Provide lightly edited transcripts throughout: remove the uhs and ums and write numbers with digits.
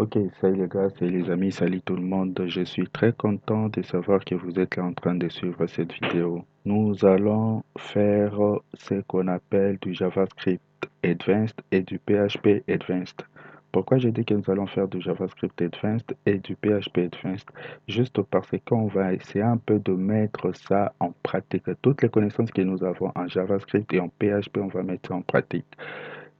Ok, salut les gars, salut les amis, salut tout le monde. Je suis très content de savoir que vous êtes là en train de suivre cette vidéo. Nous allons faire ce qu'on appelle du JavaScript Advanced et du PHP Advanced. Pourquoi j'ai dit que nous allons faire du JavaScript Advanced et du PHP Advanced? Juste parce qu'on va essayer un peu de mettre ça en pratique. Toutes les connaissances que nous avons en JavaScript et en PHP, on va mettre ça en pratique.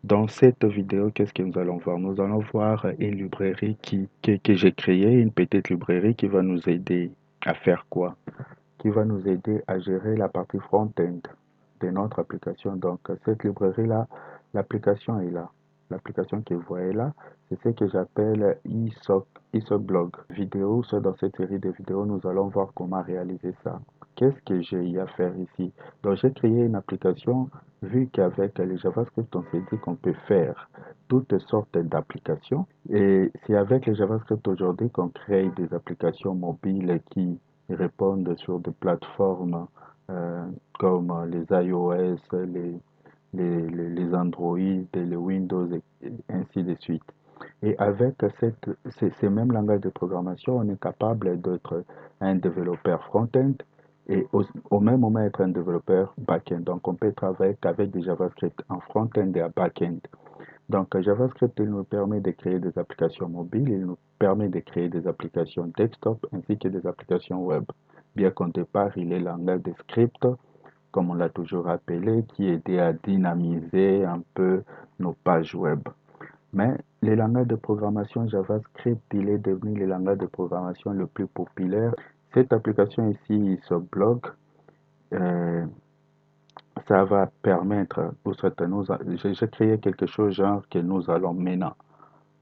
Dans cette vidéo, qu'est-ce que nous allons voir? Nous allons voir une librairie que j'ai créée, une petite librairie qui va nous aider à faire quoi? Qui va nous aider à gérer la partie front-end de notre application. Donc, cette librairie-là, l'application est là. L'application que vous voyez là, c'est ce que j'appelle eSoc Blog. Vidéo, soit dans cette série de vidéos, nous allons voir comment réaliser ça. Qu'est-ce que j'ai à faire ici? Donc, j'ai créé une application, vu qu'avec les JavaScript, on s'est dit qu'on peut faire toutes sortes d'applications. Et c'est avec les JavaScript aujourd'hui qu'on crée des applications mobiles qui répondent sur des plateformes euh, comme les iOS, les Android, les Windows et ainsi de suite. Et avec ces mêmes langages de programmation, on est capable d'être un développeur front-end et au même moment être un développeur back-end. Donc on peut travailler avec des JavaScript en front-end et en back-end. Donc, JavaScript, il nous permet de créer des applications mobiles, il nous permet de créer des applications desktop ainsi que des applications web. Bien qu'au départ, il est langage de script, comme on l'a toujours appelé, qui aidait à dynamiser un peu nos pages web. Mais les langages de programmation JavaScript, il est devenu le langage de programmation le plus populaire. Cette application ici, ce blog, euh, ça va permettre, pour certains, j'ai créé quelque chose genre que nous allons maintenant.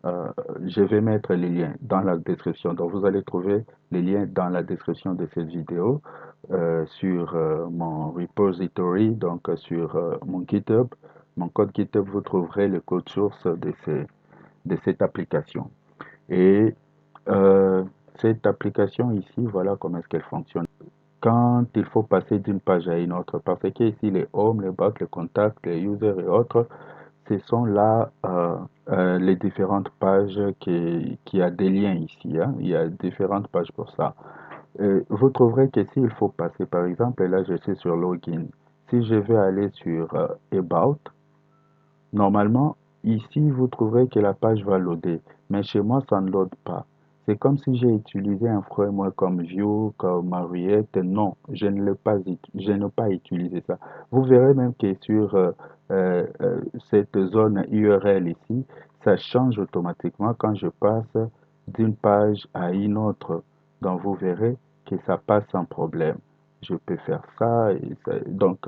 Euh, je vais mettre les liens dans la description. Donc, vous allez trouver les liens dans la description de cette vidéo sur mon repository, donc sur mon GitHub. Mon code GitHub, vous trouverez le code source de cette application. Et euh, cette application ici, voilà comment est-ce qu'elle fonctionne. Quand il faut passer d'une page à une autre, parce que ici, les home, les back, les contacts, les users et autres, ce sont là les différentes pages qui a des liens ici, hein. Il y a différentes pages pour ça. Vous trouverez que s'il faut passer, par exemple, là je suis sur Login. Si je vais aller sur About, normalement, ici vous trouverez que la page va loader. Mais chez moi, ça ne load pas. C'est comme si j'ai utilisé un framework comme Vue, comme React. Non, je n'ai pas utilisé ça. Vous verrez même que sur cette zone URL ici, ça change automatiquement quand je passe d'une page à une autre. Donc vous verrez que ça passe sans problème. Je peux faire ça. Donc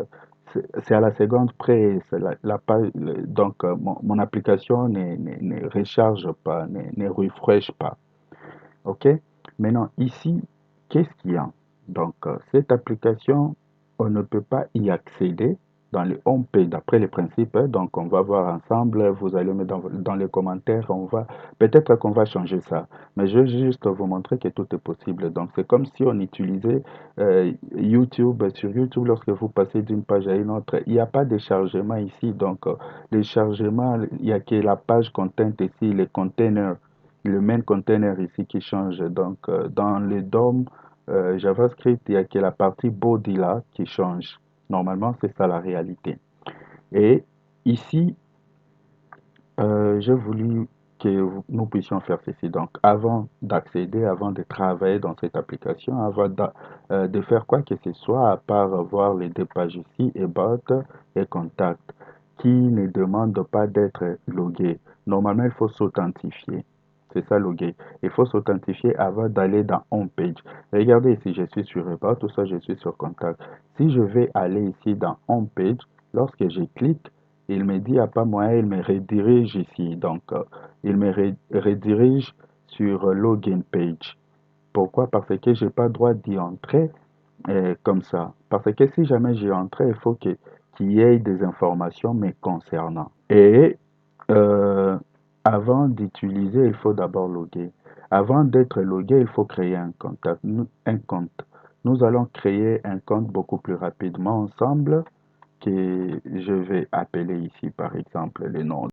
c'est à la seconde près. La page, donc mon application ne recharge pas, ne refresh pas. OK? Maintenant, ici, qu'est-ce qu'il y a? Donc, cette application, on ne peut pas y accéder dans le home page d'après les principes, hein. Donc, on va voir ensemble. Vous allez mettre dans les commentaires. Peut-être qu'on va changer ça. Mais je veux juste vous montrer que tout est possible. Donc, c'est comme si on utilisait YouTube. Sur YouTube, lorsque vous passez d'une page à une autre, il n'y a pas de chargement ici. Donc, le chargement, il n'y a que la page content ici, les containers, le main container ici qui change. Donc, dans le DOM JavaScript, il n'y a que la partie body là qui change. Normalement, c'est ça la réalité. Et ici, j'ai voulu que nous puissions faire ceci. Donc, avant d'accéder, avant de travailler dans cette application, avant de faire quoi que ce soit, à part voir les deux pages ici, About et Contact, qui ne demandent pas d'être logué. Normalement, il faut s'authentifier. C'est ça, loguer. Il faut s'authentifier avant d'aller dans Home Page. Regardez ici, je suis sur About, tout ça, je suis sur Contact. Si je vais aller ici dans Home Page, lorsque je clique, il me dit, à pas moyen, il me redirige ici. Donc, il me redirige sur Login Page. Pourquoi? Parce que je n'ai pas le droit d'y entrer comme ça. Parce que si jamais j'y entrais, il faut qu'il y ait des informations me concernant. Et euh, avant d'utiliser, il faut d'abord loguer. Avant d'être logué, il faut créer un compte. Nous allons créer un compte beaucoup plus rapidement ensemble que je vais appeler ici, par exemple, le nom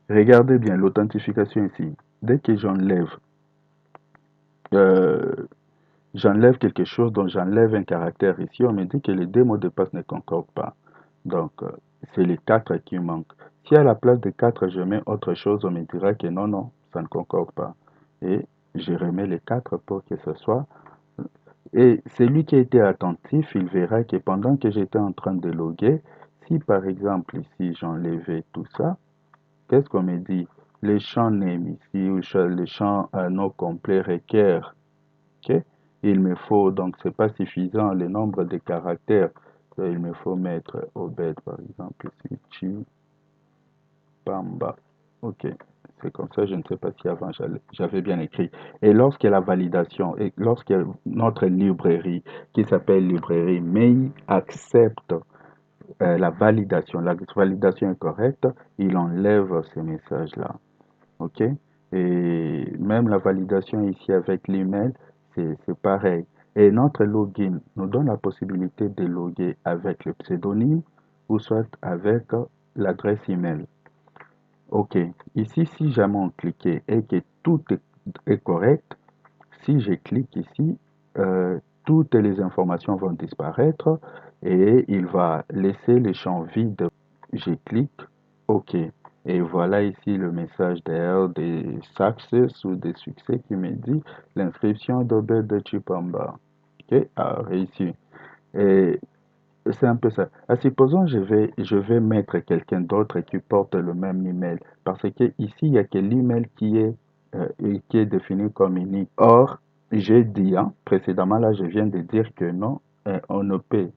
Regardez bien l'authentification ici. Dès que euh, j'enlève quelque chose, donc j'enlève un caractère ici, on me dit que les deux mots de passe ne concordent pas. Donc, c'est les quatre qui manquent. Si à la place de quatre, je mets autre chose, on me dira que non, non, ça ne concorde pas. Et je remets les quatre pour que ce soit. Et celui qui a été attentif, il verra que pendant que j'étais en train de loguer, si par exemple ici j'enlevais tout ça, qu'est-ce qu'on me dit? Les champs name ici, ou les champs nom complet requièrent. Ok. Il me faut, donc c'est pas suffisant le nombre de caractères. Il me faut mettre Obed par exemple ici, Chipamba. Ok, c'est comme ça, je ne sais pas si avant j'avais bien écrit. Et lorsque la validation, et lorsque notre librairie qui s'appelle librairie Mei accepte la validation est correcte, il enlève ces messages-là. OK? Et même la validation ici avec l'email, c'est pareil. Et notre login nous donne la possibilité de loguer avec le pseudonyme ou soit avec l'adresse email. OK. Ici, si jamais on cliquait et que tout est correct, si je clique ici, toutes les informations vont disparaître et il va laisser les champs vides. Je clique OK. Et voilà ici le message derrière des success ou des succès qui me dit l'inscription d'Obed de Chipamba. OK, a réussi. Et c'est un peu ça. Ah, supposons je vais mettre quelqu'un d'autre qui porte le même email. Parce que ici, il n'y a que l'email qui est défini comme unique. Or, j'ai dit, hein, précédemment, là, je viens de dire que non, on ne peut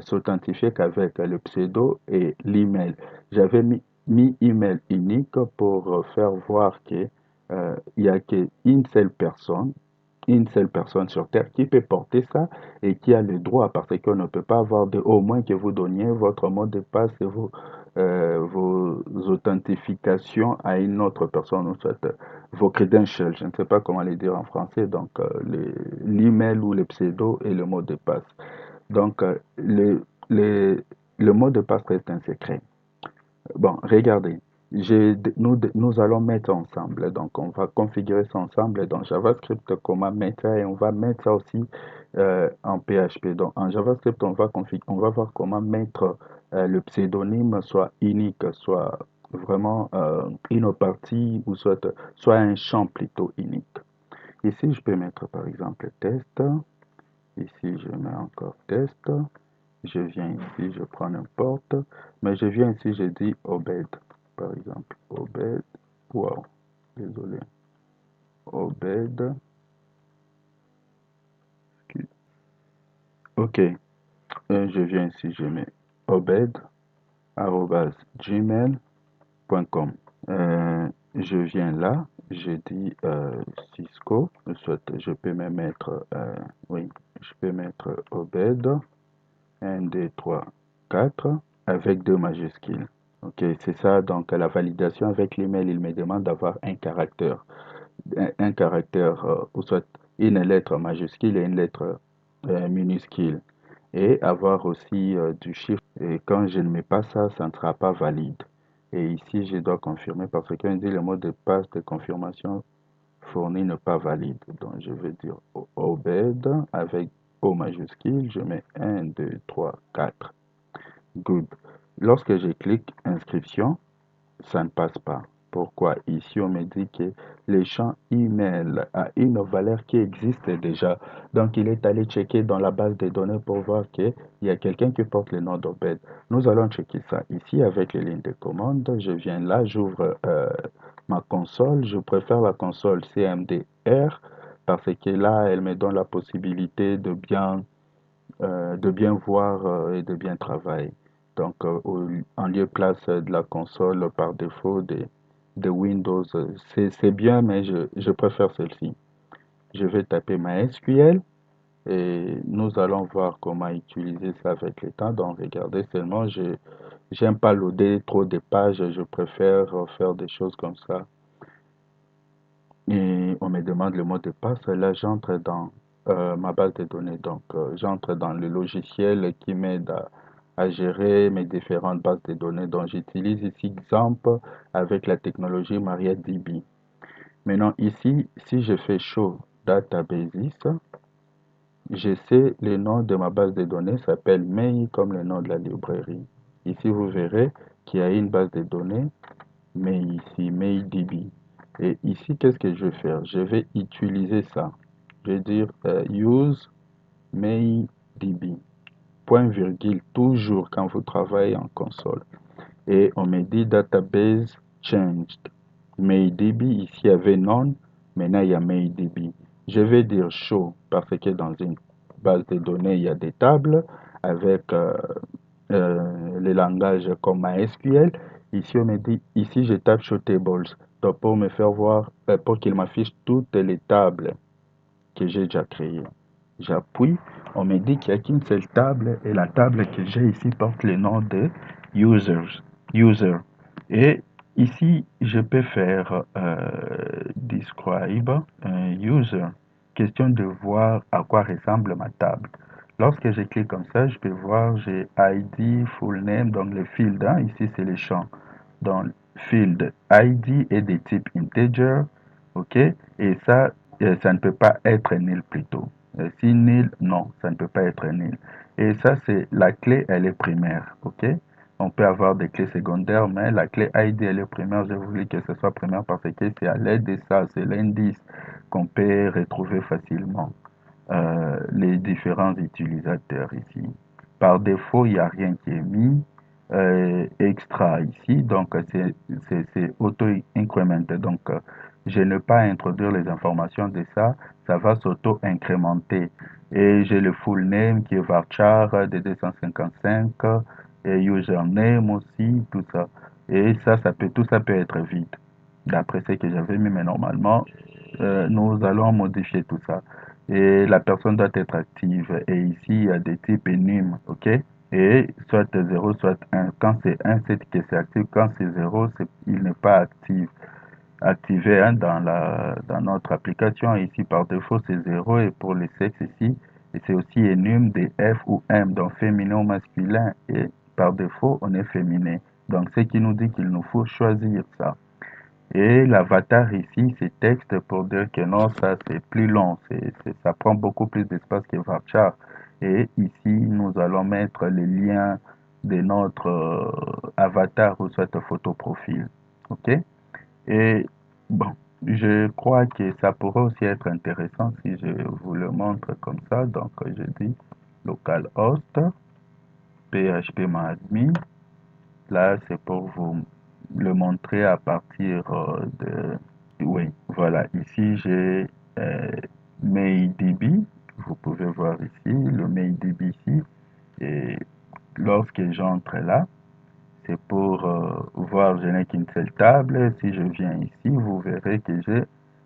s'authentifier qu'avec le pseudo et l'email. J'avais mis email unique pour faire voir que il n'y a qu'une seule personne, une seule personne sur Terre qui peut porter ça et qui a le droit, parce qu'on ne peut pas avoir au moins que vous donniez votre mot de passe et vos authentifications à une autre personne, ou soit vos credentials, je ne sais pas comment les dire en français, donc l'email ou le pseudo et le mot de passe. Donc, le mot de passe reste un secret. Bon, regardez, nous allons mettre ensemble. Donc, on va configurer ça ensemble dans JavaScript, comment mettre ça, et on va mettre ça aussi en PHP. Donc, en JavaScript, on va voir comment mettre le pseudonyme soit unique, soit vraiment une partie, ou soit un champ plutôt unique. Ici, je peux mettre par exemple test. Ici, je mets encore test. Je viens ici, je prends n'importe. Mais je viens ici, je dis Obed. Par exemple, Obed. Wow, désolé. Obed. Ok. Je viens ici, je mets Obed, arobase gmail.com. Je viens là, je dis Cisco. Soit je peux me mettre, oui, je peux mettre Obed. 1, 2, 3, 4 avec deux majuscules. Ok, c'est ça. Donc, la validation avec l'email, il me demande d'avoir un caractère. Un caractère, ou soit une lettre majuscule et une lettre minuscule. Et avoir aussi du chiffre. Et quand je ne mets pas ça, ça ne sera pas valide. Et ici, je dois confirmer parce qu'on dit le mot de passe de confirmation fourni n'est pas valide. Donc, je vais dire Obed avec O majuscule. Je mets 1, 2, 3, 4. Good. Lorsque je clique inscription, ça ne passe pas. Pourquoi? Ici, on me dit que le champ email a une valeur qui existe déjà. Donc, il est allé checker dans la base de données pour voir qu'il y a quelqu'un qui porte le nom d'Obed. Nous allons checker ça. Ici, avec les lignes de commande, je viens là, j'ouvre ma console. Je préfère la console CMDR parce que là, elle me donne la possibilité de bien voir et de bien travailler. Donc, en lieu place de la console par défaut de Windows, c'est bien, mais je préfère celle-ci. Je vais taper MySQL et nous allons voir comment utiliser ça avec le temps. Donc, regardez seulement, je n'aime pas loader trop de pages, je préfère faire des choses comme ça. Et on me demande le mot de passe. Là, j'entre dans ma base de données. Donc, j'entre dans le logiciel qui m'aide à gérer mes différentes bases de données. Donc, j'utilise ici exemple avec la technologie MariaDB. Maintenant, ici, si je fais Show Databases, je sais le nom de ma base de données s'appelle May comme le nom de la librairie. Ici, vous verrez qu'il y a une base de données, May ici, MayDB. Et ici, qu'est-ce que je vais faire? Je vais utiliser ça. Je vais dire use MayDB. Point virgule, toujours quand vous travaillez en console. Et on me dit database changed. MayDB, ici il y avait none, maintenant il y a MayDB. Je vais dire show parce que dans une base de données, il y a des tables avec les langages comme MySQL. Ici, on me dit, ici je tape show tables. Donc pour me faire voir, pour qu'il m'affiche toutes les tables que j'ai déjà créées. J'appuie, on me dit qu'il n'y a qu'une seule table et la table que j'ai ici porte le nom de users, user. Et ici, je peux faire describe user, question de voir à quoi ressemble ma table. Lorsque je clique comme ça, je peux voir, j'ai ID, full name, donc le field, hein, ici c'est les champs. Donc, field ID est de type integer, ok, et ça ne peut pas être nil plutôt. Si nil, non, ça ne peut pas être nil. Et ça, c'est la clé, elle est primaire, ok. On peut avoir des clés secondaires, mais la clé ID, elle est primaire. J'ai voulu que ce soit primaire parce que c'est à l'aide de ça, c'est l'indice qu'on peut retrouver facilement les différents utilisateurs ici. Par défaut, il n'y a rien qui est mis extra ici, donc c'est auto-increment. Donc, je ne pas introduire les informations de ça, ça va s'auto-incrémenter. Et j'ai le full name qui est varchar de 255 et username aussi, tout ça. Et tout ça peut être vide, d'après ce que j'avais mis, mais normalement, nous allons modifier tout ça. Et la personne doit être active. Et ici, il y a des types enum, ok? Et soit 0, soit 1. Quand c'est 1, c'est que c'est actif. Quand c'est 0, il n'est pas actif. Activé hein, dans notre application. Ici, par défaut, c'est 0. Et pour les sexes ici, et c'est aussi enum des F ou M, donc féminin ou masculin. Et par défaut, on est féminin. Donc, ce qui nous dit qu'il nous faut choisir ça. Et l'avatar ici, c'est texte pour dire que non, ça c'est plus long, ça prend beaucoup plus d'espace que Varchar. Et ici, nous allons mettre les liens de notre avatar ou soit photo profil. OK? Et bon, je crois que ça pourrait aussi être intéressant si je vous le montre comme ça. Donc, je dis localhost, phpMyAdmin. Là, c'est pour vous le montrer à partir de... Oui, voilà. Ici, j'ai MayDB. Vous pouvez voir ici le MayDB ici. Et lorsque j'entre là, c'est pour voir, je n'ai qu'une seule table. Si je viens ici, vous verrez que j'ai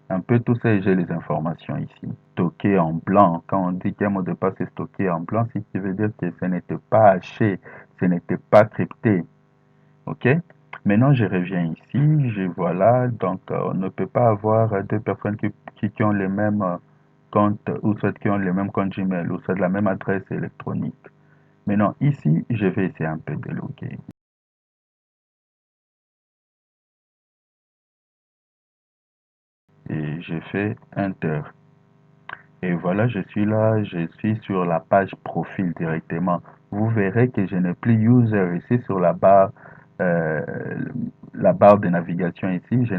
un peu tout ça et j'ai les informations ici. Stocké en blanc. Quand on dit qu'un mot de passe est stocké en blanc, ce qui veut dire que ce n'était pas haché, ce n'était pas crypté. OK? Maintenant, je reviens ici, voilà, donc on ne peut pas avoir deux personnes qui ont les mêmes comptes, ou soit qui ont les mêmes comptes Gmail, ou soit de la même adresse électronique. Maintenant, ici, je vais essayer un peu de loguer. Et je fais Enter. Et voilà, je suis là, je suis sur la page profil directement. Vous verrez que je n'ai plus user ici sur euh, la barre de navigation ici. Je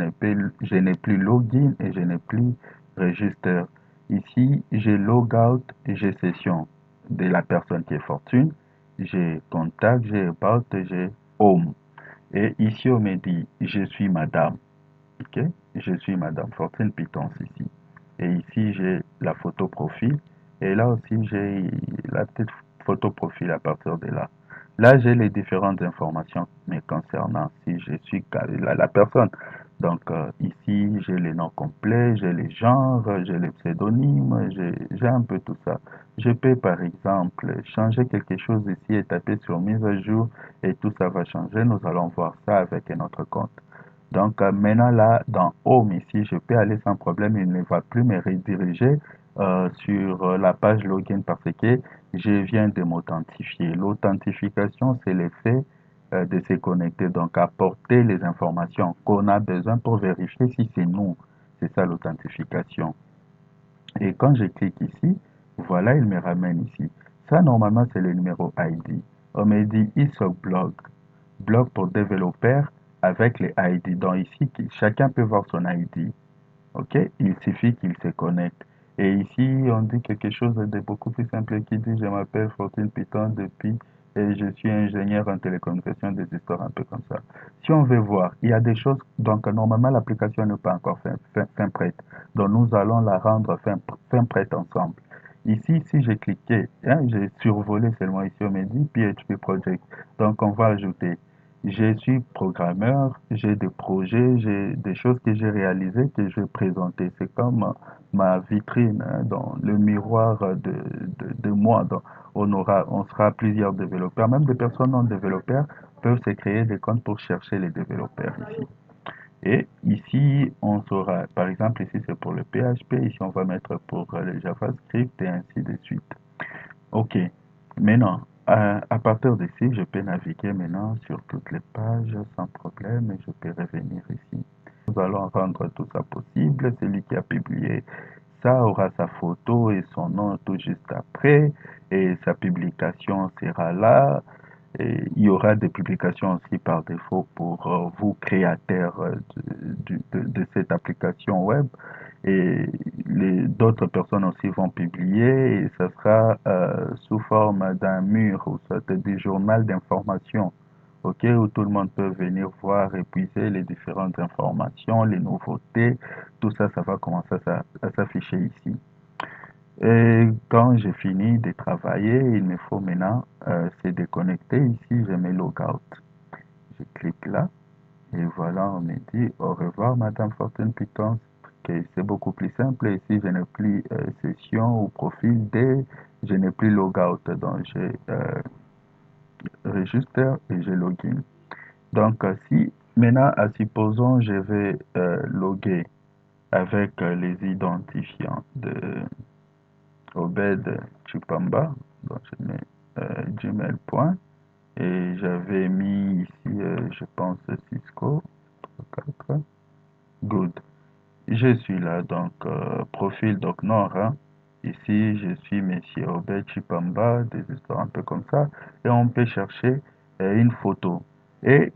n'ai plus login et je n'ai plus register. Ici, j'ai logout et j'ai session de la personne qui est Fortune. J'ai contact, j'ai about, j'ai home. Et ici, on me dit, je suis madame. Ok, je suis Madame Fortune Pitons ici. Et ici, j'ai la photo profil. Et là aussi, j'ai la petite photo profil à partir de là. Là, j'ai les différentes informations me concernant si je suis la personne. Donc, ici, j'ai les noms complets, j'ai les genres, j'ai les pseudonymes, j'ai un peu tout ça. Je peux, par exemple, changer quelque chose ici et taper sur mise à jour et tout ça va changer. Nous allons voir ça avec notre compte. Donc maintenant là, dans Home ici, je peux aller sans problème, il ne va plus me rediriger sur la page login parce que je viens de m'authentifier. L'authentification, c'est l'effet de se connecter, donc apporter les informations qu'on a besoin pour vérifier si c'est nous. C'est ça l'authentification. Et quand je clique ici, voilà, il me ramène ici. Ça, normalement, c'est le numéro ID. On me dit ISOC blog. Blog pour développeurs avec les ID. Donc ici, chacun peut voir son ID. OK? Il suffit qu'il se connecte. Et ici, on dit quelque chose de beaucoup plus simple qui dit, je m'appelle Fortune Python depuis et je suis ingénieur en télécommunication, des histoires un peu comme ça. Si on veut voir, il y a des choses, donc normalement l'application n'est pas encore fin prête. Donc nous allons la rendre fin prête ensemble. Ici, si j'ai cliqué, hein, j'ai survolé seulement ici, on me dit PHP Project. Donc on va ajouter je suis programmeur, j'ai des projets, j'ai des choses que j'ai réalisées que je vais présenter. C'est comme ma vitrine, hein, dans le miroir de moi. Donc, on sera plusieurs développeurs, même des personnes non développeurs peuvent se créer des comptes pour chercher les développeurs ici. Et ici, on saura, par exemple, ici c'est pour le PHP, ici on va mettre pour le JavaScript et ainsi de suite. Ok, maintenant, à partir d'ici, je peux naviguer maintenant sur toutes les pages sans problème et je peux revenir ici. Nous allons rendre tout ça possible. Celui qui a publié ça aura sa photo et son nom tout juste après et sa publication sera là. Et il y aura des publications aussi par défaut pour vous, créateurs de cette application web. Et d'autres personnes aussi vont publier et ce sera sous forme d'un mur ou soit du journal d'information, ok, où tout le monde peut venir voir, épuiser les différentes informations, les nouveautés, tout ça, ça va commencer à s'afficher ici. Et quand j'ai fini de travailler, il me faut maintenant se déconnecter. Ici, je mets logout. Je clique là et voilà, on me dit au revoir, Madame Fortune Python. Que c'est beaucoup plus simple. Ici, je n'ai plus session ou profil D, je n'ai plus logout. Donc, j'ai register et j'ai login. Donc, si maintenant, supposons, je vais loguer avec les identifiants de Obed Chupamba. Donc, je mets Gmail. Et j'avais mis ici, je pense, Cisco 4. Good. Je suis là, donc profil donc Nord. Hein. Ici, je suis Monsieur Obed Chipamba, des histoires un peu comme ça. Et on peut chercher une photo. Et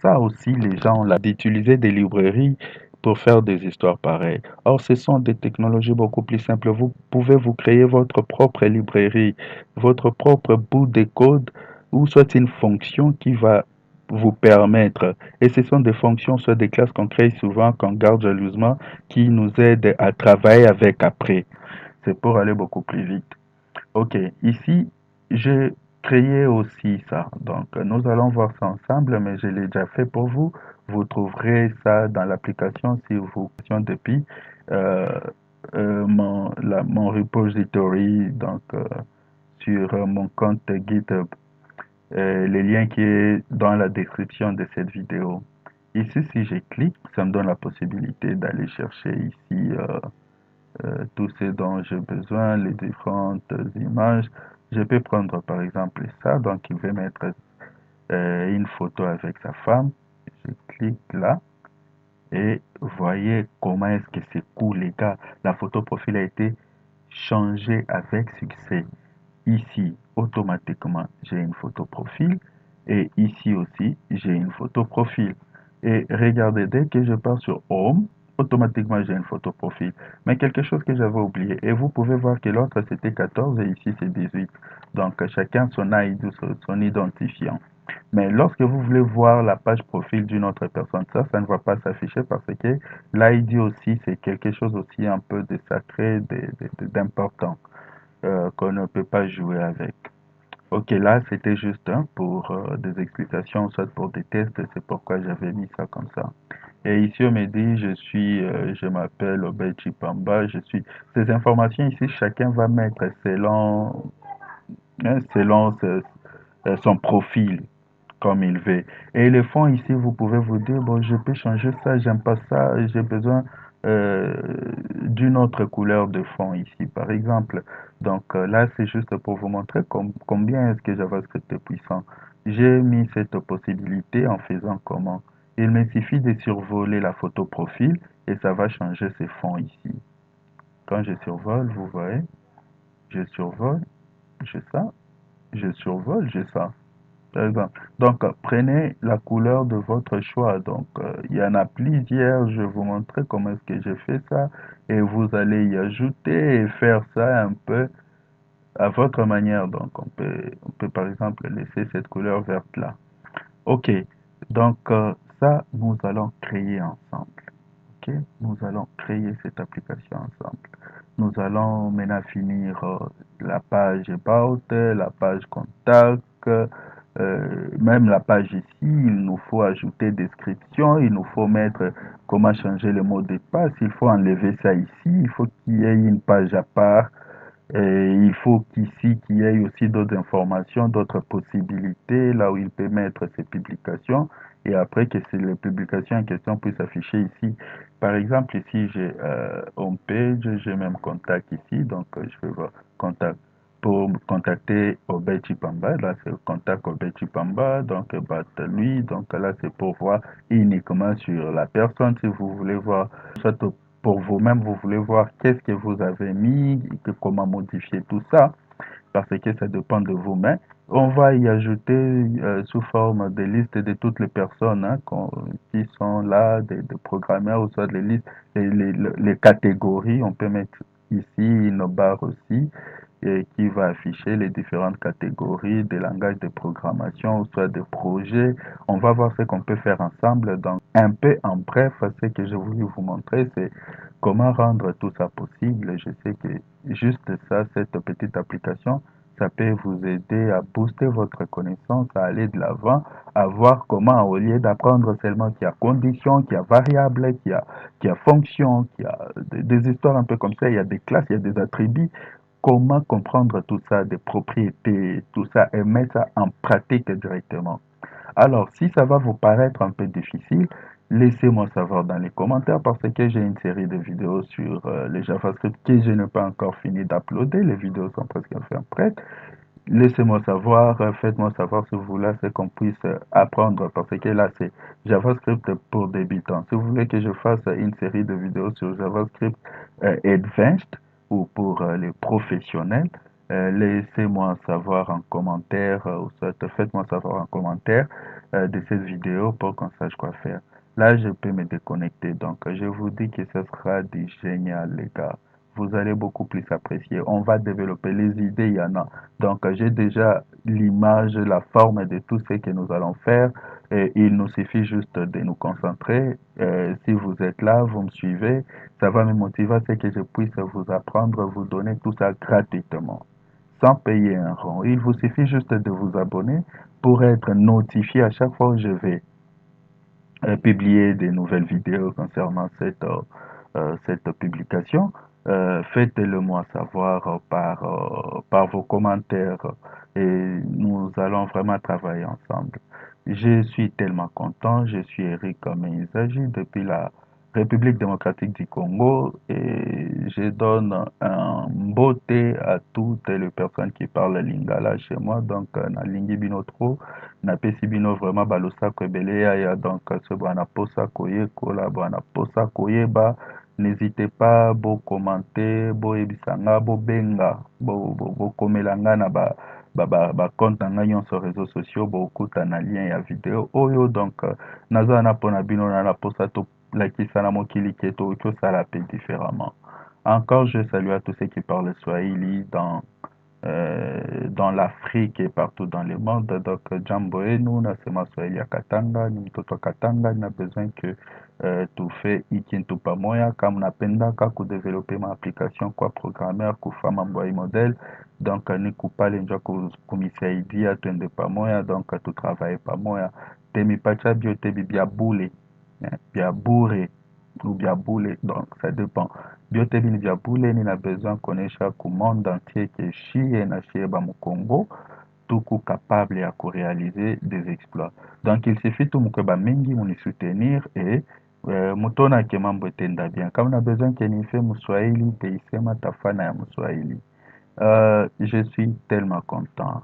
ça aussi, les gens ont l'habitude d'utiliser des librairies pour faire des histoires pareilles. Or, ce sont des technologies beaucoup plus simples. Vous pouvez vous créer votre propre librairie, votre propre bout de code, ou soit une fonction qui va vous permettre. Et ce sont des fonctions, soit des classes qu'on crée souvent, qu'on garde jalousement, qui nous aident à travailler avec après. C'est pour aller beaucoup plus vite. Ok, ici, j'ai créé aussi ça. Donc, nous allons voir ça ensemble, mais je l'ai déjà fait pour vous. Vous trouverez ça dans l'application si vous depuis euh, mon repository, donc sur mon compte GitHub. Le lien qui est dans la description de cette vidéo. Ici, si je clique, ça me donne la possibilité d'aller chercher ici tout ce dont j'ai besoin, les différentes images. Je peux prendre par exemple ça, donc il va mettre une photo avec sa femme. Je clique là et voyez comment est-ce que c'est cool les gars. La photo profil a été changée avec succès. Ici, automatiquement, j'ai une photo profil et ici aussi, j'ai une photo profil. Et regardez, dès que je pars sur Home, automatiquement, j'ai une photo profil. Mais quelque chose que j'avais oublié, et vous pouvez voir que l'autre, c'était 14 et ici, c'est 18. Donc, chacun son ID, son identifiant. Mais lorsque vous voulez voir la page profil d'une autre personne, ça ne va pas s'afficher parce que l'ID aussi, c'est quelque chose aussi un peu de sacré, d'important qu'on ne peut pas jouer avec. Ok, là, c'était juste pour des explications, soit pour des tests, c'est pourquoi j'avais mis ça comme ça. Et ici, on me dit, je m'appelle Obed Chipamba, je suis... Ces informations ici, chacun va mettre selon, son profil, comme il veut. Et le fond ici, vous pouvez vous dire, bon, je peux changer ça, j'aime pas ça, j'ai besoin euh, d'une autre couleur de fond ici, par exemple. Donc là, c'est juste pour vous montrer combien est-ce que JavaScript est puissant. J'ai mis cette possibilité en faisant comment? Il me suffit de survoler la photo profil et ça va changer ces fonds ici. Quand je survole, vous voyez, je survole, j'ai ça, je survole, j'ai ça. Par exemple. Donc, prenez la couleur de votre choix. Donc, il y en a plusieurs. Je vais vous montrer comment est-ce que j'ai fait ça. Et vous allez y ajouter et faire ça un peu à votre manière. Donc, on peut par exemple laisser cette couleur verte là. OK. Donc, ça, nous allons créer ensemble. OK? Nous allons créer cette application ensemble. Nous allons maintenant finir la page About, la page Contact, même la page ici. Il nous faut ajouter description, il nous faut mettre comment changer le mot de passe, il faut enlever ça ici, il faut qu'il y ait une page à part. Et il faut qu'ici, qu'il y ait aussi d'autres informations, d'autres possibilités, là où il peut mettre ses publications, et après que les publications en question puissent s'afficher ici. Par exemple, ici, j'ai home page, j'ai même contact ici, donc je vais voir contact. Pour contacter Obed Chipamba, là c'est le contact Obed Chipamba, donc lui, donc là c'est pour voir uniquement sur la personne, si vous voulez voir, soit pour vous-même, vous voulez voir qu'est-ce que vous avez mis, comment modifier tout ça, parce que ça dépend de vous-même. On va y ajouter sous forme de liste de toutes les personnes hein, qui sont là, des programmeurs, ou soit les listes, les catégories. On peut mettre ici une barre aussi qui va afficher les différentes catégories des langages de programmation, ou soit de projets. On va voir ce qu'on peut faire ensemble. Donc, un peu en bref, ce que j'ai voulu vous montrer, c'est comment rendre tout ça possible. Je sais que juste ça, cette petite application, ça peut vous aider à booster votre connaissance, à aller de l'avant, à voir comment, au lieu d'apprendre seulement qu'il y a condition, qu'il y a variable, qu'il y a fonction, qu'il y a des histoires un peu comme ça, il y a des classes, il y a des attributs, comment comprendre tout ça, des propriétés, tout ça, et mettre ça en pratique directement. Alors, si ça va vous paraître un peu difficile, laissez-moi savoir dans les commentaires parce que j'ai une série de vidéos sur les JavaScript que je n'ai pas encore fini d'uploader. Les vidéos sont presque enfin prêtes. Laissez-moi savoir, faites-moi savoir si vous voulez c'est qu'on puisse apprendre parce que là c'est JavaScript pour débutants. Si vous voulez que je fasse une série de vidéos sur JavaScript Advanced ou pour les professionnels, laissez-moi savoir en commentaire ou soit faites-moi savoir en commentaire de cette vidéo pour qu'on sache quoi faire. Là, je peux me déconnecter. Donc, je vous dis que ce sera du génial, les gars. Vous allez beaucoup plus apprécier. On va développer les idées, il y en a. Donc, j'ai déjà l'image, la forme de tout ce que nous allons faire. Et il nous suffit juste de nous concentrer. Si vous êtes là, vous me suivez, ça va me motiver à ce que je puisse vous apprendre, vous donner tout ça gratuitement, sans payer un rond. Il vous suffit juste de vous abonner pour être notifié à chaque fois que je vais publier des nouvelles vidéos concernant cette publication. Faites-le moi savoir par vos commentaires et nous allons vraiment travailler ensemble. Je suis tellement content. Je suis Eric Meizagi depuis la République démocratique du Congo et je donne un beauté à toutes les personnes qui parlent lingala chez moi. Donc, na lingi binotro, na pesi bino vraiment balosako ebele ya donc ce bana posa koyekola bana posa koyeba. N'hésitez pas beau commenter, beau ebisanga, beau benga, beau komelanga na ba compte na ngai nyonso réseaux sociaux bokuta na lien ya vidéo oyo donc naza na mpona bino na posa to lakisa na mokili ke tokoki osala pe différemment. Encore je salue à tous ceux qui parlent Swahili dans l'Afrique et partout dans le monde. Donc, jambo enu, nasema Swahili ya Katanga, ni mtoto wa Katanga, na besoin que tufe ikintu pamoja kama napendaka kudevelope ma application kwa programmeur kufa mambo ya model donc ni kupale njua kumisaidia twende pamoja donc tutravaille pamoja temipacha biote bibia bule bia bure ou bien boule, donc ça dépend. Biotebi vya boule nina besoin kuonesha ku monde entier que shie na shie ba mu Congo tuku capable ya kurealiser des exploits. Donc il suffit tu mukwe ba mingi muni soutenir et Mutona ke mambo itaenda bien. Kama una besoin que nife Mswahili, utaisema tafana ya Mswahili. Je suis tellement content.